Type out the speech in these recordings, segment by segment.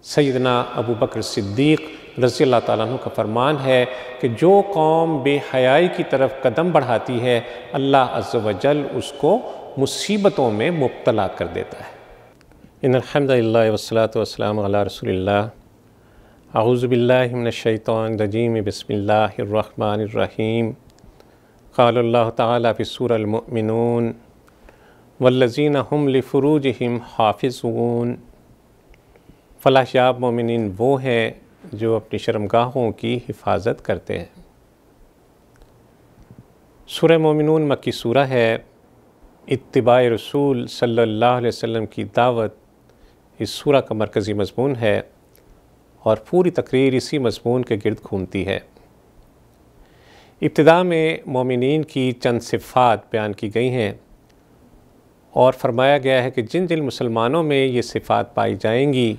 سیدنا ابو بکر صدیق رضی اللہ تعالیٰ عنہ کا فرمان ہے کہ جو قوم بے حیائی کی طرف قدم بڑھاتی ہے اللہ عز و جل اس کو مصیبتوں میں مبتلا کر دیتا ہے۔ ان الحمد للہ والصلاة والسلام علی رسول اللہ۔ اعوذ باللہ من الشیطان الرجیم، بسم اللہ الرحمن الرحیم۔ قال اللہ تعالیٰ فی سورۃ المؤمنون والذین هم لفروجہم حافظون۔ فلاح یاب مومنین وہ ہیں جو اپنی شرمگاہوں کی حفاظت کرتے ہیں۔ سورہ مومنون مکی سورہ ہے۔ اتباع رسول صلی اللہ علیہ وسلم کی دعوت اس سورہ کا مرکزی مضمون ہے اور پوری تقریر اسی مضمون کے گرد گھومتی ہے۔ ابتدا میں مومنین کی چند صفات بیان کی گئی ہیں اور فرمایا گیا ہے کہ جن جن مسلمانوں میں یہ صفات پائی جائیں گی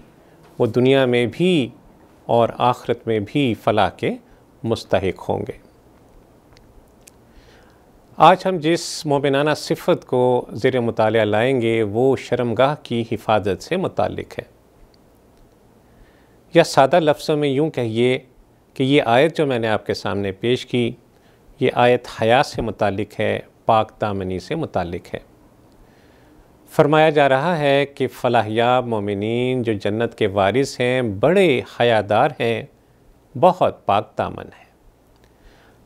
وہ دنیا میں بھی اور آخرت میں بھی فلاح کے مستحق ہوں گے۔ آج ہم جس مومنانہ صفت کو زیر مطالعہ لائیں گے وہ شرمگاہ کی حفاظت سے متعلق ہے، یا سادہ لفظوں میں یوں کہیے کہ یہ آیت جو میں نے آپ کے سامنے پیش کی یہ آیت حیا سے متعلق ہے، پاک دامنی سے متعلق ہے۔ فرمایا جا رہا ہے کہ فلاح یاب مومنین جو جنت کے وارث ہیں بڑے حیادار ہیں، بہت پاک دامن ہیں،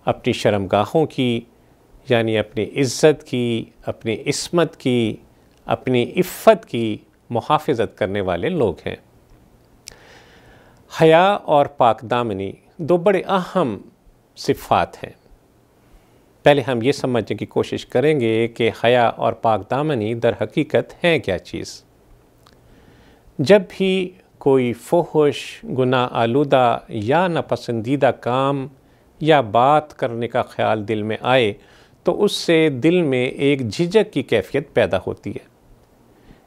اپنی شرمگاہوں کی یعنی اپنی عزت کی، اپنی عصمت کی، اپنی عفت کی محافظت کرنے والے لوگ ہیں۔ حیا اور پاک دامنی دو بڑے اہم صفات ہیں۔ پہلے ہم یہ سمجھنے کی کوشش کریں گے کہ حیا اور پاک دامنی در حقیقت ہے کیا چیز۔ جب بھی کوئی فحش، گناہ آلودہ یا ناپسندیدہ کام یا بات کرنے کا خیال دل میں آئے تو اس سے دل میں ایک جھجک کی کیفیت پیدا ہوتی ہے۔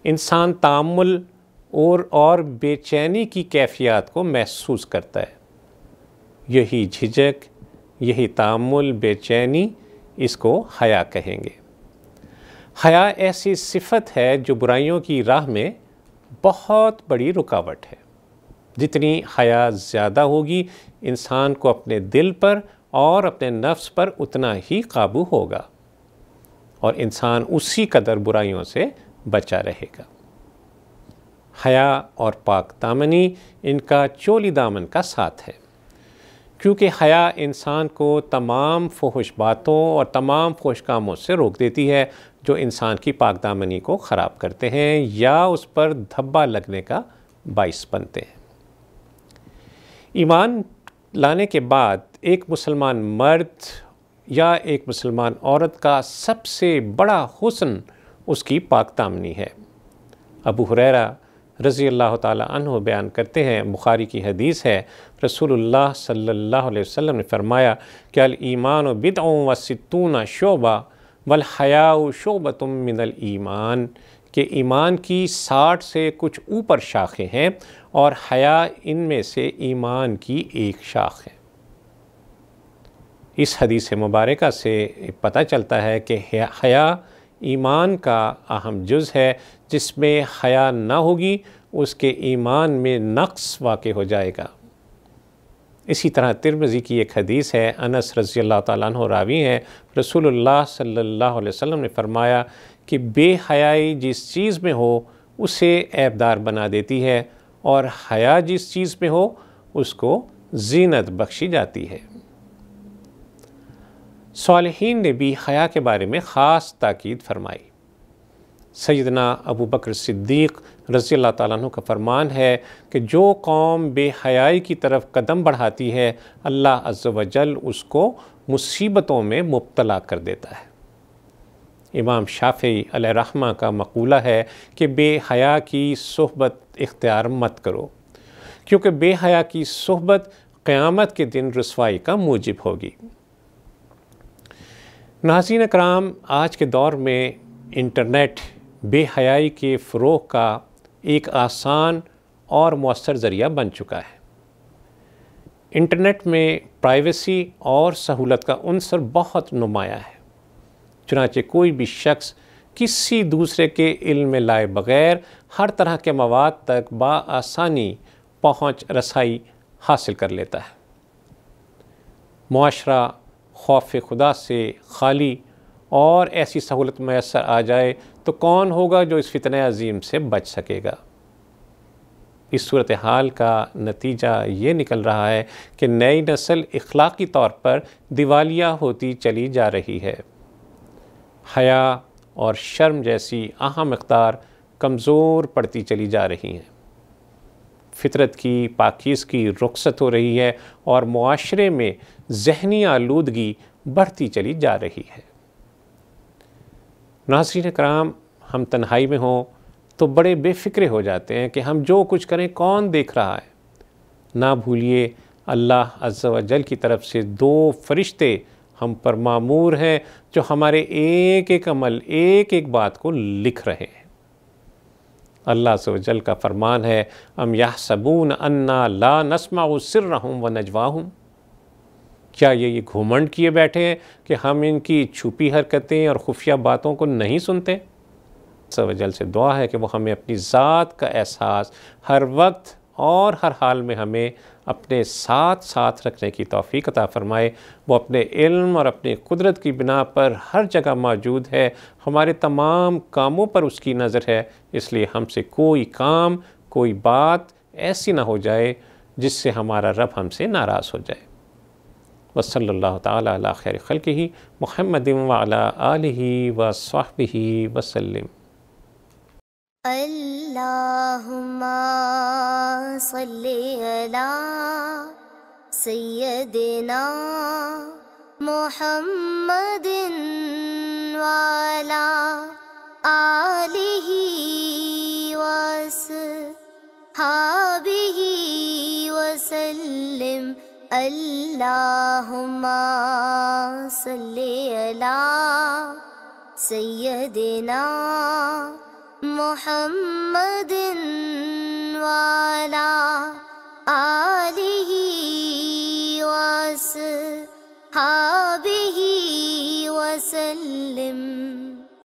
انسان تأمل اور بے چینی کی کیفیات کو محسوس کرتا ہے۔ یہی جھجک، یہی تأمل، بے چینی، اس کو حیا کہیں گے۔ حیا ایسی صفت ہے جو برائیوں کی راہ میں بہت بڑی رکاوٹ ہے۔ جتنی حیا زیادہ ہوگی انسان کو اپنے دل پر اور اپنے نفس پر اتنا ہی قابو ہوگا اور انسان اسی قدر برائیوں سے بچا رہے گا۔ حیا اور پاک دامنی ان کا چولی دامن کا ساتھ ہے، کیونکہ حیا انسان کو تمام فحش باتوں اور تمام فحش کاموں سے روک دیتی ہے جو انسان کی پاک دامنی کو خراب کرتے ہیں یا اس پر دھبا لگنے کا باعث بنتے ہیں۔ ایمان لانے کے بعد ایک مسلمان مرد یا ایک مسلمان عورت کا سب سے بڑا حسن اس کی پاک دامنی ہے۔ ابو ہریرہ رضی اللہ تعالیٰ عنہ بیان کرتے ہیں، بخاری کی حدیث ہے، رسول اللہ صلی اللہ علیہ وسلم نے فرمایا کہ الایمان بضع و ستون شعبہ والحیاء شعبۃ من الایمان، کہ ایمان کی 60 سے کچھ اوپر شاخیں ہیں اور حیا ان میں سے ایمان کی ایک شاخ ہے۔ اس حدیث مبارکہ سے پتہ چلتا ہے کہ حیا ایمان کا اہم جز ہے۔ جس میں حیا نہ ہوگی اس کے ایمان میں نقص واقع ہو جائے گا۔ اسی طرح ترمذی کی ایک حدیث ہے، انس رضی اللہ تعالیٰ عنہ راوی ہیں، رسول اللہ صلی اللہ علیہ وسلم نے فرمایا کہ بے حیائی جس چیز میں ہو اسے عیبدار بنا دیتی ہے اور حیا جس چیز میں ہو اس کو زینت بخشی جاتی ہے۔ صالحین نے بھی حیا کے بارے میں خاص تاکید فرمائی۔ سیدنا ابو بکر صدیق رضی اللہ تعالیٰ عنہ کا فرمان ہے کہ جو قوم بے حیائی کی طرف قدم بڑھاتی ہے اللہ عز و جل اس کو مصیبتوں میں مبتلا کر دیتا ہے۔ امام شافعی علیہ رحمہ کا مقولہ ہے کہ بے حیا کی صحبت اختیار مت کرو، کیونکہ بے حیا کی صحبت قیامت کے دن رسوائی کا موجب ہوگی۔ ناظرین اکرام، آج کے دور میں انٹرنیٹ بے حیائی کے فروغ کا ایک آسان اور مؤثر ذریعہ بن چکا ہے۔ انٹرنیٹ میں پرائیویسی اور سہولت کا عنصر بہت نمایاں ہے، چنانچہ کوئی بھی شخص کسی دوسرے کے علم میں لائے بغیر ہر طرح کے مواد تک بآسانی پہنچ رسائی حاصل کر لیتا ہے۔ معاشرہ خوف خدا سے خالی اور ایسی سہولت میسر آ جائے تو کون ہوگا جو اس فتنہ عظیم سے بچ سکے گا؟ اس صورتحال کا نتیجہ یہ نکل رہا ہے کہ نئی نسل اخلاقی طور پر دیوالیہ ہوتی چلی جا رہی ہے۔ حیا اور شرم جیسی اہم اقدار کمزور پڑتی چلی جا رہی ہیں۔ فطرت کی پاکیزگی رخصت ہو رہی ہے اور معاشرے میں ذہنی آلودگی بڑھتی چلی جا رہی ہے۔ ناظرین کرام، ہم تنہائی میں ہوں تو بڑے بے فکرے ہو جاتے ہیں کہ ہم جو کچھ کریں کون دیکھ رہا ہے۔ نہ بھولیے اللہ عز و جل کی طرف سے 2 فرشتے ہم پر مامور ہیں جو ہمارے ایک ایک عمل، ایک ایک بات کو لکھ رہے ہیں۔ اللہ عز و جل کا فرمان ہے ام یحسبون انا لا نسمع سرهم ونجواهم، کیا یہ گھمنڈ کیے بیٹھے ہیں کہ ہم ان کی چھپی حرکتیں اور خفیہ باتوں کو نہیں سنتے؟ عز و جل سے دعا ہے کہ وہ ہمیں اپنی ذات کا احساس ہر وقت اور ہر حال میں ہمیں اپنے ساتھ ساتھ رکھنے کی توفیق عطا فرمائے۔ وہ اپنے علم اور اپنی قدرت کی بنا پر ہر جگہ موجود ہے، ہمارے تمام کاموں پر اس کی نظر ہے، اس لیے ہم سے کوئی کام، کوئی بات ایسی نہ ہو جائے جس سے ہمارا رب ہم سے ناراض ہو جائے۔ وصلی اللہ تعالیٰ علی خیر خلقہ محمد وعلی آلہ وصحبہ وسلم۔ اللہم صلی علی سیدنا محمد وعلی آلہ وصحبہ وسلم۔ اللہم صلی علی سیدنا محمد وعلی آلہ وصحبہ وسلم۔